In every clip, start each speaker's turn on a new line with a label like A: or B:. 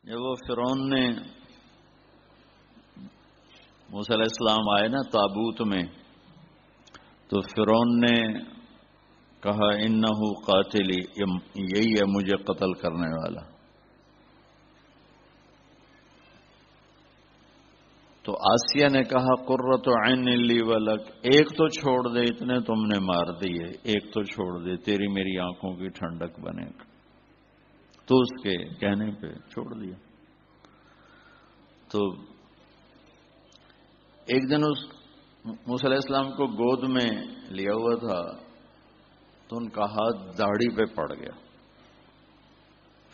A: جب وہ فرعون نے موسیٰ علیہ السلام آئے نا تابوت میں، تو فرعون نے کہا انہو قاتلی، یہی ہے مجھے قتل کرنے والا۔ تو آسیہ نے کہا قرۃ عین لی ولک، ایک تو چھوڑ دے، اتنے تم نے مار دیے، ایک تو چھوڑ دے، تیری میری آنکھوں کی ٹھنڈک بنے گا۔ تو اس کے کہنے پہ چھوڑ دیا۔ تو ایک دن اس موسیٰ علیہ السلام کو گود میں لیا ہوا تھا، تو ان کا ہاتھ داڑھی پہ پڑ گیا۔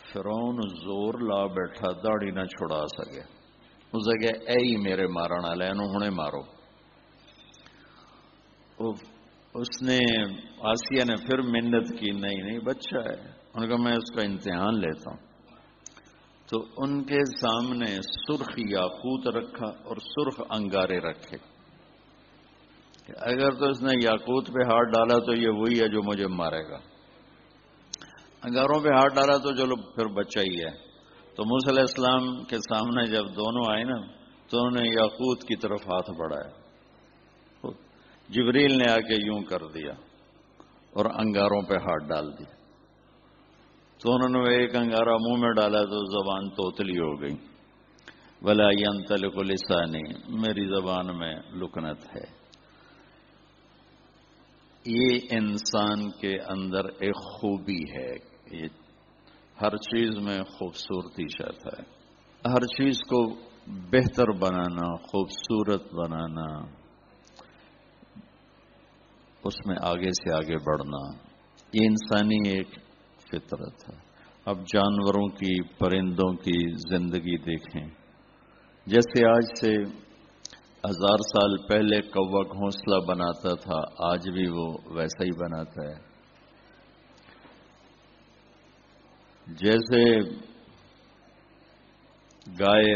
A: فرعون زور لا بیٹھا، داڑھی نہ چھڑا سکے۔ اس نے کہا اے ہی میرے مارن والے، انہوں مارو۔ اس نے آسیہ نے پھر منت کی، نہیں بچہ ہے، ان کا میں اس کا امتحان لیتا ہوں۔ تو ان کے سامنے سرخ یاقوت رکھا اور سرخ انگارے رکھے کہ اگر تو اس نے یاقوت پہ ہاتھ ڈالا تو یہ وہی ہے جو مجھے مارے گا، انگاروں پہ ہاتھ ڈالا تو چلو پھر بچہ ہی ہے۔ تو موسیٰ علیہ السلام کے سامنے جب دونوں آئے نا، تو انہوں نے یاقوت کی طرف ہاتھ بڑھایا، جبریل نے آ کے یوں کر دیا اور انگاروں پہ ہاتھ ڈال دیا۔ تو انہوں نے ایک انگارہ منہ میں ڈالا تو زبان توتلی ہو گئی۔ ولا ينطلق لسانی، میری زبان میں لکنت ہے۔ یہ انسان کے اندر ایک خوبی ہے، یہ ہر چیز میں خوبصورتی چاہتا ہے، ہر چیز کو بہتر بنانا، خوبصورت بنانا، اس میں آگے سے آگے بڑھنا، یہ انسانی ایک فطرت ہے۔ اب جانوروں کی، پرندوں کی زندگی دیکھیں، جیسے آج سے 1000 سال پہلے کوا گھونسلہ بناتا تھا، آج بھی وہ ویسا ہی بناتا ہے۔ جیسے گائے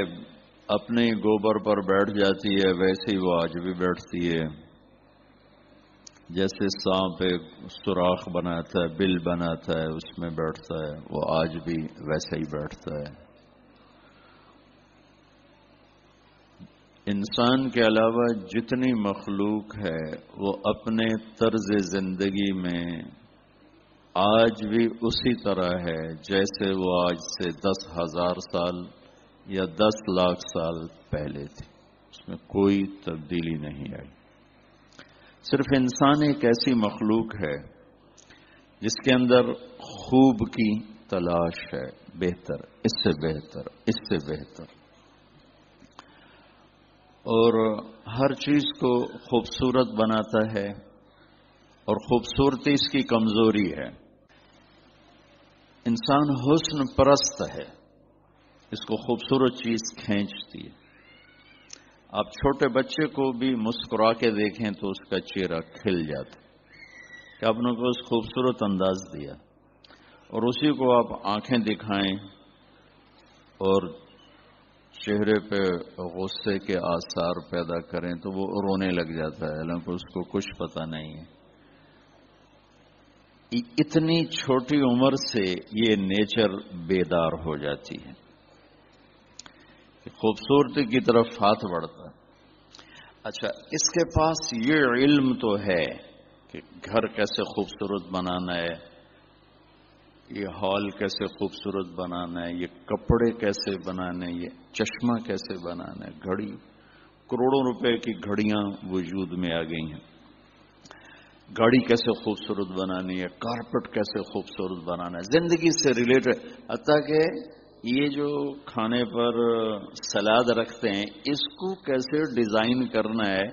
A: اپنے گوبر پر بیٹھ جاتی ہے، ویسے ہی وہ آج بھی بیٹھتی ہے۔ جیسے سانپ ایک سوراخ بناتا ہے، بل بناتا ہے، اس میں بیٹھتا ہے، وہ آج بھی ویسا ہی بیٹھتا ہے۔ انسان کے علاوہ جتنی مخلوق ہے وہ اپنے طرز زندگی میں آج بھی اسی طرح ہے جیسے وہ آج سے 10,000 سال یا 10 لاکھ سال پہلے تھی، اس میں کوئی تبدیلی نہیں آئی۔ صرف انسان ایک ایسی مخلوق ہے جس کے اندر خوب کی تلاش ہے، بہتر، اس سے بہتر، اس سے بہتر، اور ہر چیز کو خوبصورت بناتا ہے، اور خوبصورتی اس کی کمزوری ہے۔ انسان حسن پرست ہے، اس کو خوبصورت چیز کھینچتی ہے۔ آپ چھوٹے بچے کو بھی مسکرا کے دیکھیں تو اس کا چہرہ کھل جاتا ہے کہ آپ نے کو اس خوبصورت انداز دیا، اور اسی کو آپ آنکھیں دکھائیں اور چہرے پہ غصے کے آثار پیدا کریں تو وہ رونے لگ جاتا ہے، حالانکہ اس کو کچھ پتہ نہیں ہے۔ اتنی چھوٹی عمر سے یہ نیچر بیدار ہو جاتی ہے، خوبصورتی کی طرف ہاتھ بڑھتا ہے۔ اچھا، اس کے پاس یہ علم تو ہے کہ گھر کیسے خوبصورت بنانا ہے، یہ ہال کیسے خوبصورت بنانا ہے، یہ کپڑے کیسے بنانے، یہ چشمہ کیسے بنانا ہے، گھڑی، کروڑوں روپے کی گھڑیاں وجود میں آ گئی ہیں، گاڑی کیسے خوبصورت بنانی ہے، کارپٹ کیسے خوبصورت بنانا ہے، زندگی سے ریلیٹڈ، حتیٰ کہ یہ جو کھانے پر سلاد رکھتے ہیں اس کو کیسے ڈیزائن کرنا ہے،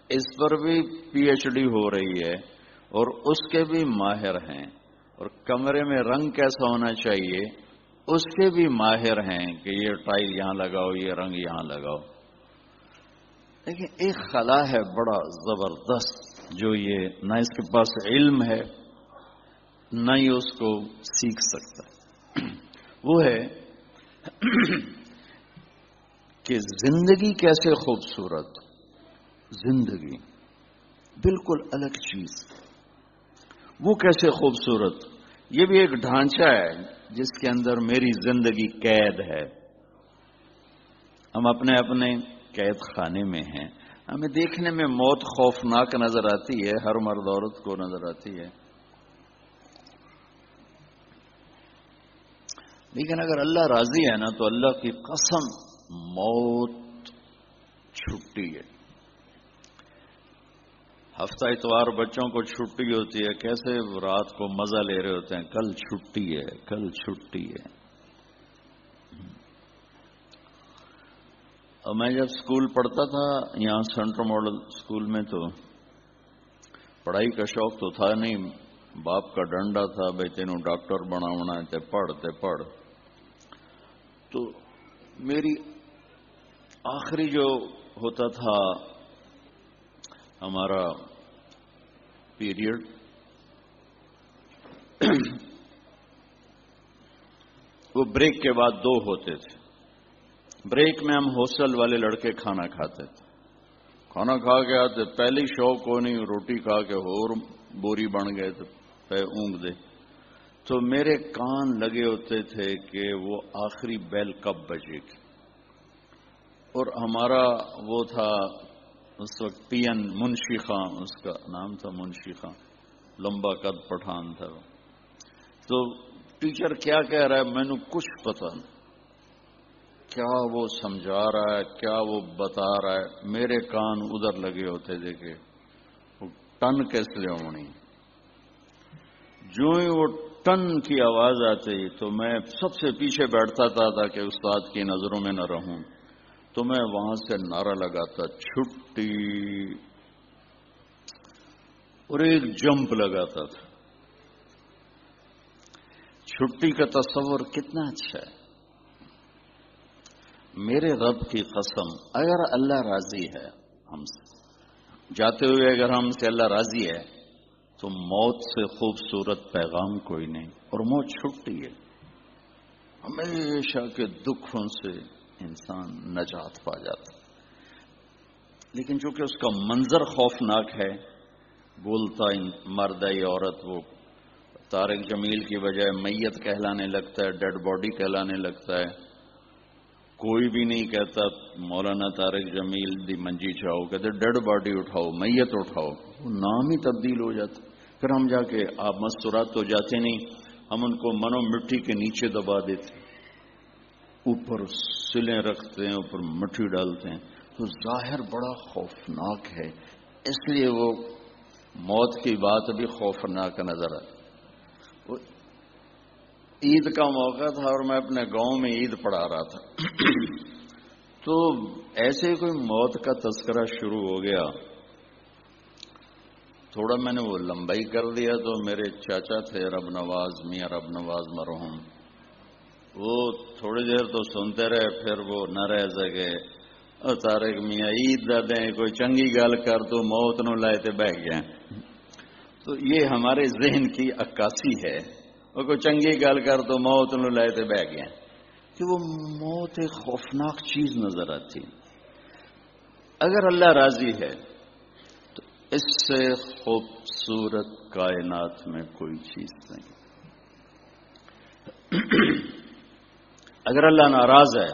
A: اس پر بھی پی ایچ ڈی ہو رہی ہے، اور اس کے بھی ماہر ہیں، اور کمرے میں رنگ کیسا ہونا چاہیے اس کے بھی ماہر ہیں کہ یہ ٹائل یہاں لگاؤ، یہ رنگ یہاں لگاؤ۔ لیکن ایک خلا ہے بڑا زبردست جو یہ نہ اس کے پاس علم ہے نہ ہی اس کو سیکھ سکتا، وہ ہے کہ زندگی کیسے خوبصورت، زندگی بالکل الگ چیز، وہ کیسے خوبصورت، یہ بھی ایک ڈھانچہ ہے جس کے اندر میری زندگی قید ہے، ہم اپنے اپنے قید خانے میں ہیں. ہمیں دیکھنے میں موت خوفناک نظر آتی ہے، ہر مرد عورت کو نظر آتی ہے، لیکن اگر اللہ راضی ہے نا تو اللہ کی قسم موت چھٹی ہے. ہفتہ اتوار بچوں کو چھٹی ہوتی ہے، کیسے رات کو مزہ لے رہے ہوتے ہیں، کل چھٹی ہے، کل چھٹی ہے. اور میں جب اسکول پڑھتا تھا یہاں سینٹرل ماڈل اسکول میں، تو پڑھائی کا شوق تو تھا نہیں، باپ کا ڈنڈا تھا، بھائی تینوں ڈاکٹر بناونا ہے، تے پڑھ. تو میری آخری جو ہوتا تھا ہمارا پیریڈ، وہ بریک کے بعد 2 ہوتے تھے. بریک میں ہم ہاسٹل والے لڑکے کھانا کھاتے تھے، کھانا کھا کے آتے، پہلی شوق ہو نہیں، روٹی کھا کے اور بوری بن گئے تو پہ اونگ دے. تو میرے کان لگے ہوتے تھے کہ وہ آخری بیل کب بجے گی. اور ہمارا وہ تھا اس وقت پی این منشی خان، اس کا نام تھا منشی خان، لمبا قد پٹھان تھا. تو ٹیچر کیا کہہ رہا ہے میں نے کچھ پتا نہیں، کیا وہ سمجھا رہا ہے، کیا وہ بتا رہا ہے. میرے کان ادھر لگے ہوتے تھے کہ وہ ٹن کیس لے ہونی. جو ہی وہ ٹن کی آواز آتی تو میں سب سے پیچھے بیٹھتا تھا تاکہ استاد کی نظروں میں نہ رہوں. تو میں وہاں سے نعرہ لگاتا چھٹی، اور ایک جمپ لگاتا تھا. چھٹی کا تصور کتنا اچھا ہے. میرے رب کی قسم، اگر اللہ راضی ہے ہم سے، جاتے ہوئے اگر ہم سے اللہ راضی ہے تو موت سے خوبصورت پیغام کوئی نہیں. اور موت چھٹی ہے، ہمیشہ کے دکھوں سے انسان نجات پا جاتا. لیکن چونکہ اس کا منظر خوفناک ہے، بولتا مرد یا عورت وہ طارق جمیل کی بجائے میت کہلانے لگتا ہے، ڈیڈ باڈی کہلانے لگتا ہے. کوئی بھی نہیں کہتا مولانا طارق جمیل دی منجی چاہو، کہتے ڈیڈ باڈی اٹھاؤ، میت اٹھاؤ. وہ نام ہی تبدیل ہو جاتا. پھر ہم جا کے آپ مستورات تو جاتے نہیں، ہم ان کو منو مٹی کے نیچے دبا دیتے، اوپر سلیں رکھتے ہیں، اوپر مٹی ڈالتے ہیں. تو ظاہر بڑا خوفناک ہے، اس لیے وہ موت کی بات بھی خوفناک نظر آتی. عید کا موقع تھا اور میں اپنے گاؤں میں عید پڑھا رہا تھا. تو ایسے کوئی موت کا تذکرہ شروع ہو گیا، تھوڑا میں نے وہ لمبائی کر دیا. تو میرے چاچا تھے رب نواز، میاں رب نواز مرحوم، وہ تھوڑی دیر تو سنتے رہے، پھر وہ نہ رہ سکے. اور طارق میاں عید دا دیں کوئی چنگی گل کر تو موت نو لائے تے بہ گیا. تو یہ ہمارے ذہن کی عکاسی ہے، وہ کوئی چنگی گل کر تو موت نو لائے تے بہ گیا، کہ وہ موت ایک خوفناک چیز نظر آتی. اگر اللہ راضی ہے تو اس سے خوبصورت کائنات میں کوئی چیز نہیں. اگر اللہ ناراض ہے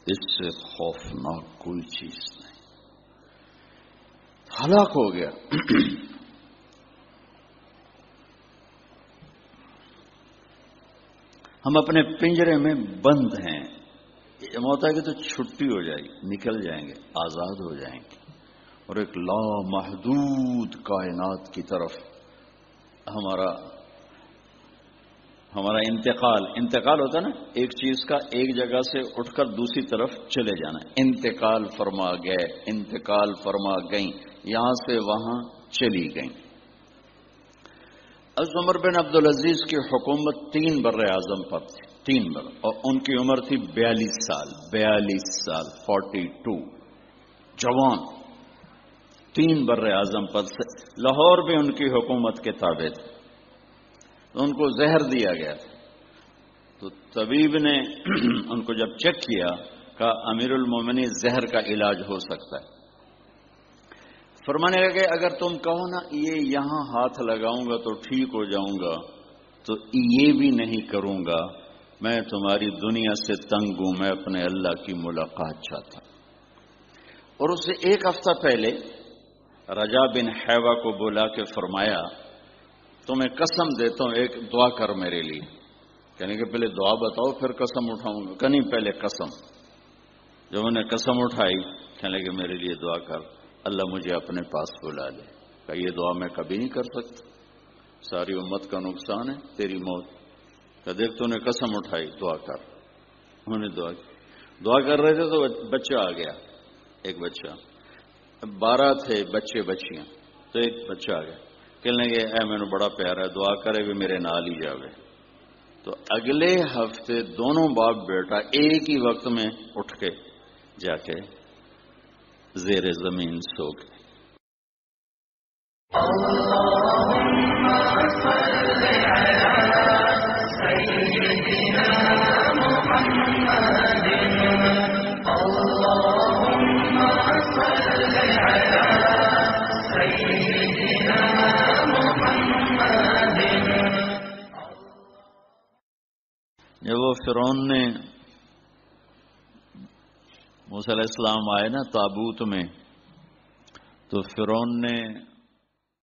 A: اس سے خوفناک کوئی چیز نہیں. ہلاک ہو گیا. ہم اپنے پنجرے میں بند ہیں. یہ موت ہے کہ تو چھٹی ہو جائے گی، نکل جائیں گے، آزاد ہو جائیں گے، اور ایک لامحدود کائنات کی طرف ہمارا انتقال ہوتا ہے نا، ایک چیز کا ایک جگہ سے اٹھ کر دوسری طرف چلے جانا. انتقال فرما گئے، انتقال فرما گئیں، یہاں سے وہاں چلی گئیں. عمر بن عبدالعزیز کی حکومت 3 بر اعظم پر تھی، 3 بر، اور ان کی عمر تھی 42 سال، 42 جوان. 3 بر اعظم پر سے لاہور بھی ان کی حکومت کے تابع تھے. تو ان کو زہر دیا گیا. تو طبیب نے ان کو جب چیک کیا کہا امیر المومنین زہر کا علاج ہو سکتا ہے. فرمانے لگے اگر تم کہو نا یہ یہاں ہاتھ لگاؤں گا تو ٹھیک ہو جاؤں گا، تو یہ بھی نہیں کروں گا، میں تمہاری دنیا سے تنگ ہوں، میں اپنے اللہ کی ملاقات چاہتا ہوں۔ اور اس سے ایک ہفتہ پہلے رجا بن حیوہ کو بلا کے فرمایا تمہیں قسم دیتا ہوں ایک دعا کر میرے لیے۔ کہنے کہ پہلے دعا بتاؤ پھر قسم اٹھاؤں گا۔ کہ نہیں، پہلے قسم۔ جب انہوں نے قسم اٹھائی کہنے کہ میرے لیے دعا کر، اللہ مجھے اپنے پاس بلا لے۔ کہ یہ دعا میں کبھی نہیں کر سکتا، ساری امت کا نقصان ہے، تیری موت۔ کہ دیکھ تو نے قسم اٹھائی، دعا کر۔ انہوں نے دعا کی، دعا کر رہے تھے تو بچہ آ گیا، ایک بچہ، 12 تھے بچے بچیاں، تو ایک بچہ آ گیا۔ کہنے لگے اے میں نے بڑا پیارا ہے، دعا کرے بھی میرے نال ہی جاوے۔ تو اگلے ہفتے دونوں باپ بیٹا ایک ہی وقت میں اٹھ کے جا کے زیر زمین سو گئے۔ جب وہ فرعون نے موسیٰ علیہ السلام آئے نا تابوت میں، تو فرعون نے